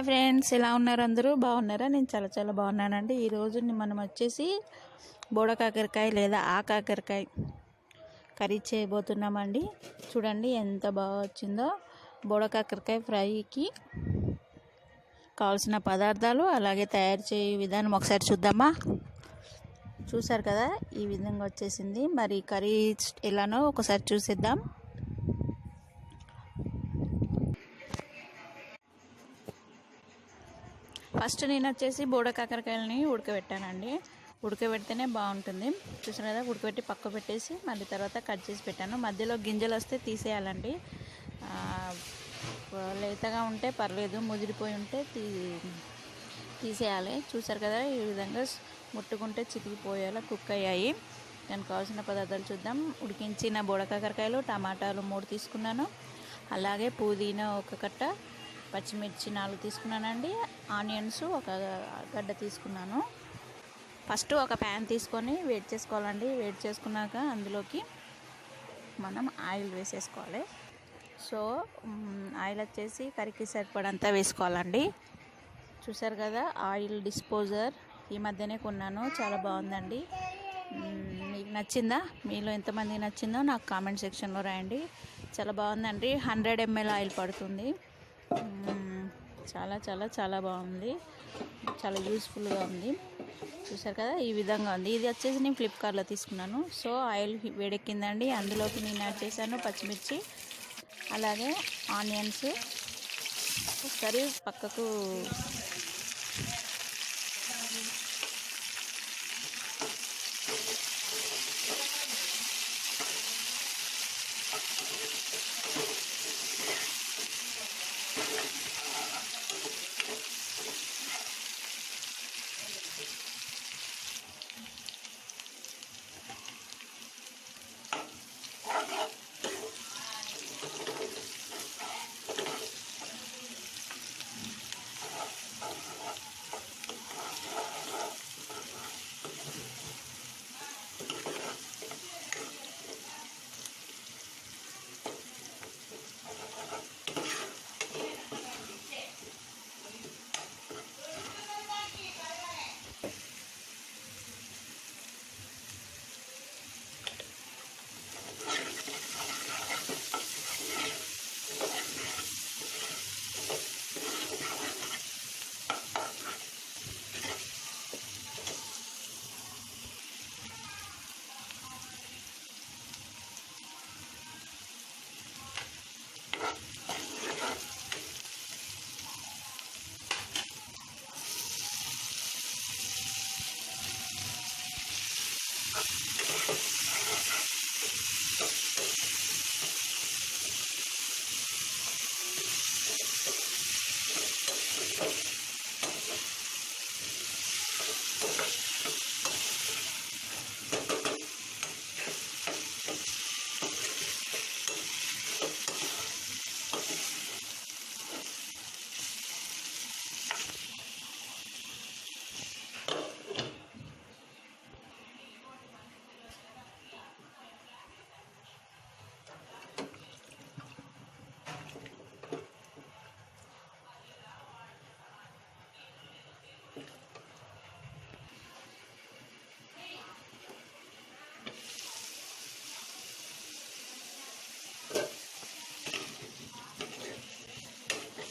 Hi friends, ఎలా ఉన్నారు? అందరూ బాగున్నారా? నేను చాలా చాలా బాగున్నానండి. ఈరోజు మనం వచ్చేసి బోడ కాకరకాయ లేదా ఆ కాకరకాయ కర్రీ చేయబోతున్నామండి. చూడండి ఎంత బాగా వచ్చిందో. బోడ కాకరకాయ ఫ్రైకి కావాల్సిన పదార్థాలు అలాగే తయారు చేయ విధానం ఒకసారి చూద్దామా? చూసారు కదా, ఈ విధంగా వచ్చేసింది. మరి కర్రీ ఎలానో ఒకసారి చూసేద్దాం. ఫస్ట్ నేను వచ్చేసి బోడ కాకరకాయలని ఉడకబెట్టానండి. ఉడకబెడితేనే బాగుంటుంది. చూసారు కదా, ఉడకబెట్టి పక్క పెట్టేసి మళ్ళీ తర్వాత కట్ చేసి పెట్టాను. మధ్యలో గింజలు వస్తే తీసేయాలండి. లేతగా ఉంటే పర్లేదు, ముదిరిపోయి ఉంటే తీసేయాలి. చూసారు కదా, ఈ విధంగా ముట్టుకుంటే చితికిపోయేలా కుక్ అయ్యాయి. దానికి కావాల్సిన పదార్థాలు చూద్దాం. ఉడికించిన బోడ కాకరకాయలు, టమాటాలు 3 తీసుకున్నాను. అలాగే పుదీనా 1 కట్ట, పచ్చిమిర్చి 4 తీసుకున్నానండి. ఆనియన్స్ 1 గడ్డ తీసుకున్నాను. ఫస్ట్ ఒక ప్యాన్ తీసుకొని వేడి చేసుకోవాలండి. వేడి చేసుకున్నాక అందులోకి మనం ఆయిల్ వేసేసుకోవాలి. సో ఆయిల్ వచ్చేసి కర్రీకి సరిపడంతా వేసుకోవాలండి. చూసారు కదా, ఆయిల్ డిస్పోజర్ ఈ మధ్యనే కొన్నాను, చాలా బాగుందండి. మీకు నచ్చిందా? మీలో ఎంతమంది నచ్చిందో నాకు కామెంట్ సెక్షన్లో రాయండి. చాలా బాగుందండి. 100 ml ఆయిల్ పడుతుంది. చాలా చాలా చాలా బాగుంది, చాలా యూస్ఫుల్గా ఉంది. చూసారు కదా, ఈ విధంగా ఉంది. ఇది వచ్చేసి నేను ఫ్లిప్కార్ట్లో తీసుకున్నాను. సో ఆయిల్ వేడెక్కిందండి. అందులోకి నేను యాడ్ చేశాను పచ్చిమిర్చి అలాగే ఆనియన్స్. ఒకసారి పక్కకు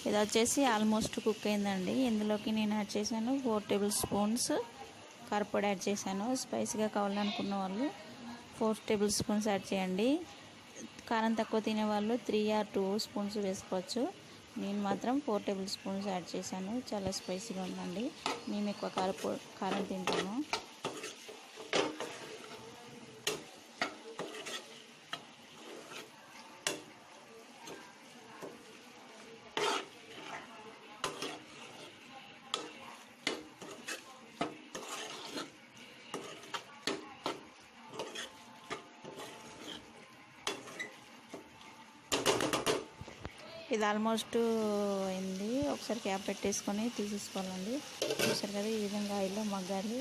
ఇది వచ్చేసి ఆల్మోస్ట్ కుక్ అయిందండి. ఇందులోకి నేను యాడ్ చేశాను 4 టేబుల్ స్పూన్స్ కారపొడి యాడ్ చేశాను. స్పైసీగా కావాలనుకున్న వాళ్ళు 4 టేబుల్ స్పూన్స్ యాడ్ చేయండి. కారం తక్కువ తినే వాళ్ళు 3 or 2 స్పూన్స్ వేసుకోవచ్చు. నేను మాత్రం 4 టేబుల్ స్పూన్స్ యాడ్ చేశాను. చాలా స్పైసీగా ఉందండి. మేము ఎక్కువ కారం తింటాము. ఇది ఆల్మోస్ట్ అయింది. ఒకసారి క్యాప్ పెట్టేసుకొని తీసేసుకోవాలండి. చూసారు కదా, ఈ విధంగా ఆయిల్లో మగ్గాలి.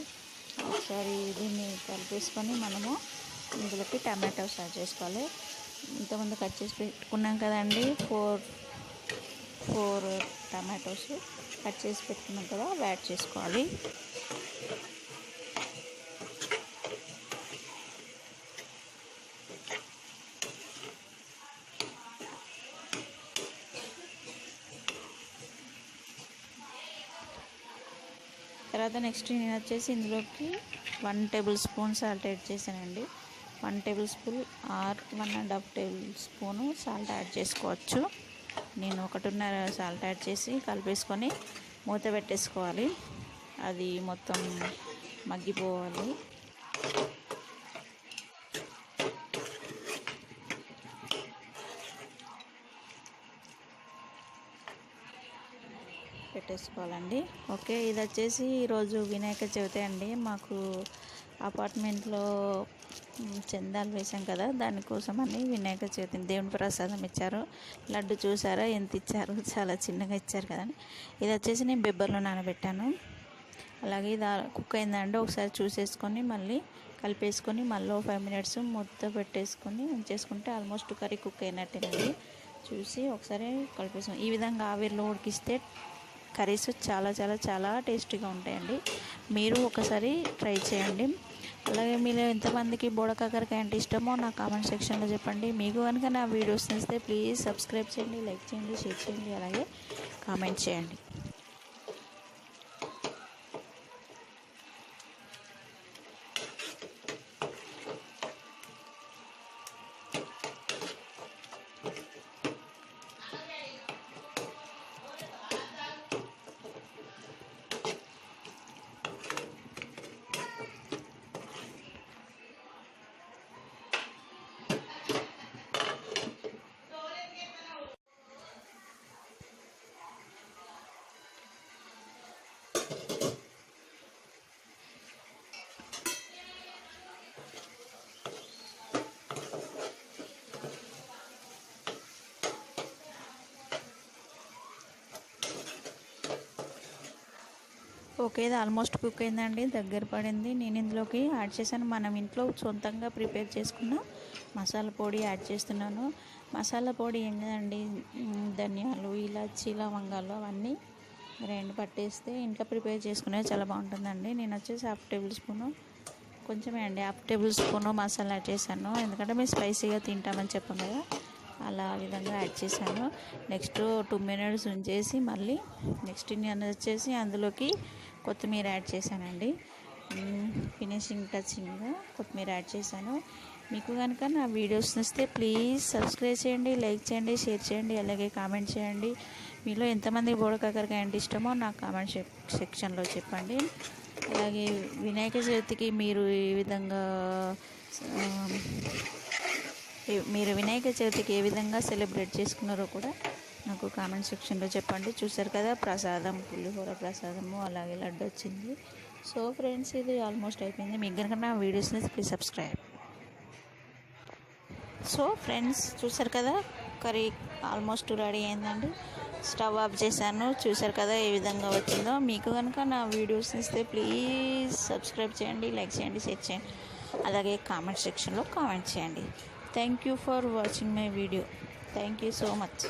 ఒకసారి దీన్ని కలిపేసుకొని మనము ఇందులోకి టమాటోస్ యాడ్ చేసుకోవాలి. ఇంతకుముందు కట్ చేసి పెట్టుకున్నాం కదండి, 4 టమాటోస్ కట్ చేసి పెట్టుకున్నాం కదా, అవి యాడ్ చేసుకోవాలి. తర్వాత నెక్స్ట్ నేను వచ్చేసి ఇందులోకి 1 టేబుల్ స్పూన్ సాల్ట్ యాడ్ చేశానండి. 1 table spoon or 1.5 table spoon salt add చేసుకోవచ్చు. నేను 1.5 సాల్ట్ యాడ్ చేసి కలిపేసుకొని మూత పెట్టేసుకోవాలి. అది మొత్తం మగ్గిపోవాలి. పెట్టేసుకోవాలండి. ఓకే, ఇది వచ్చేసి ఈరోజు వినాయక చవితి అండి. మాకు అపార్ట్మెంట్లో చందాలు వేసాం కదా, దానికోసం అని వినాయక చవితిని దేవుని ప్రసాదం ఇచ్చారు. లడ్డు చూసారా ఎంత ఇచ్చారు, చాలా చిన్నగా ఇచ్చారు కదండి. ఇది వచ్చేసి నేను బెబ్బర్లో నానబెట్టాను. అలాగే ఇది కుక్ అయిందండి, ఒకసారి చూసేసుకొని మళ్ళీ కలిపేసుకొని మళ్ళీ 5 మినిట్స్ మూత పెట్టేసుకొని ఉంచేసుకుంటే ఆల్మోస్ట్ కర్రీ కుక్ అయినట్టేనండి. చూసి ఒకసారి కలిపేసుకొని ఈ విధంగా ఆవిరిలో ఉడికిస్తే కర్రీస్ చాలా చాలా చాలా టేస్టీగా ఉంటాయండి. మీరు ఒకసారి ట్రై చేయండి. అలాగే మీరు ఎంతమందికి బోడకాకరకాయ అంటే ఇష్టమో నా కామెంట్ సెక్షన్లో చెప్పండి. మీకు కనుక నా వీడియోస్ నచ్చితే ప్లీజ్ సబ్స్క్రైబ్ చేయండి, లైక్ చేయండి, షేర్ చేయండి, అలాగే కామెంట్ చేయండి. ఓకే, ఇది ఆల్మోస్ట్ కుక్ అయిందండి, దగ్గర పడింది. నేను ఇందులోకి యాడ్ చేశాను మనం ఇంట్లో సొంతంగా ప్రిపేర్ చేసుకున్న మసాలా పొడి యాడ్ చేస్తున్నాను. మసాలా పొడి ఏం కదండి, ధనియాలు, ఇలాచి, లవంగాలు అవన్నీ గ్రైండ్ పట్టేస్తే ఇంట్లో ప్రిపేర్ చేసుకునేది చాలా బాగుంటుందండి. నేను వచ్చేసి హాఫ్ టేబుల్ స్పూను, కొంచెమే అండి, half table spoon masala add చేశాను. ఎందుకంటే మేము స్పైసీగా తింటామని చెప్పాం కదా, అలా విధంగా యాడ్ చేశాను. నెక్స్ట్ 2 మినిట్స్ ఉంచేసి మళ్ళీ నెక్స్ట్ నేను వచ్చేసి అందులోకి కొత్తిమీర యాడ్ చేశానండి. ఫినిషింగ్ టచింగ్గా కొత్తిమీర యాడ్ చేశాను. మీకు కనుక నా వీడియోస్ నచ్చితే ప్లీజ్ సబ్స్క్రైబ్ చేయండి, లైక్ చేయండి, షేర్ చేయండి, అలాగే కామెంట్ చేయండి. మీలో ఎంతమంది బోడకాకరకాయ అంటే ఇష్టమో నా కామెంట్ సెక్షన్లో చెప్పండి. అలాగే వినాయక చవితికి మీరు వినాయక చవితికి ఏ విధంగా సెలబ్రేట్ చేసుకున్నారో కూడా నాకు కామెంట్ సెక్షన్లో చెప్పండి. చూసారు కదా, ప్రసాదం, పులిహోర ప్రసాదము, అలాగే లడ్డు వచ్చింది. సో ఫ్రెండ్స్, ఇది ఆల్మోస్ట్ అయిపోయింది. మీకు కనుక నా వీడియోస్ని ప్లీజ్ సబ్స్క్రైబ్. సో ఫ్రెండ్స్, చూసారు కదా, కర్రీ ఆల్మోస్ట్ రెడీ అయిందండి. స్టవ్ ఆఫ్ చేశాను. చూసారు కదా ఏ విధంగా వచ్చిందో. మీకు కనుక నా వీడియోస్ ఇస్తే ప్లీజ్ సబ్స్క్రైబ్ చేయండి, లైక్ చేయండి, షేర్ చేయండి, అలాగే కామెంట్ సెక్షన్లో కామెంట్ చేయండి. Thank you for watching my video. Thank you so much.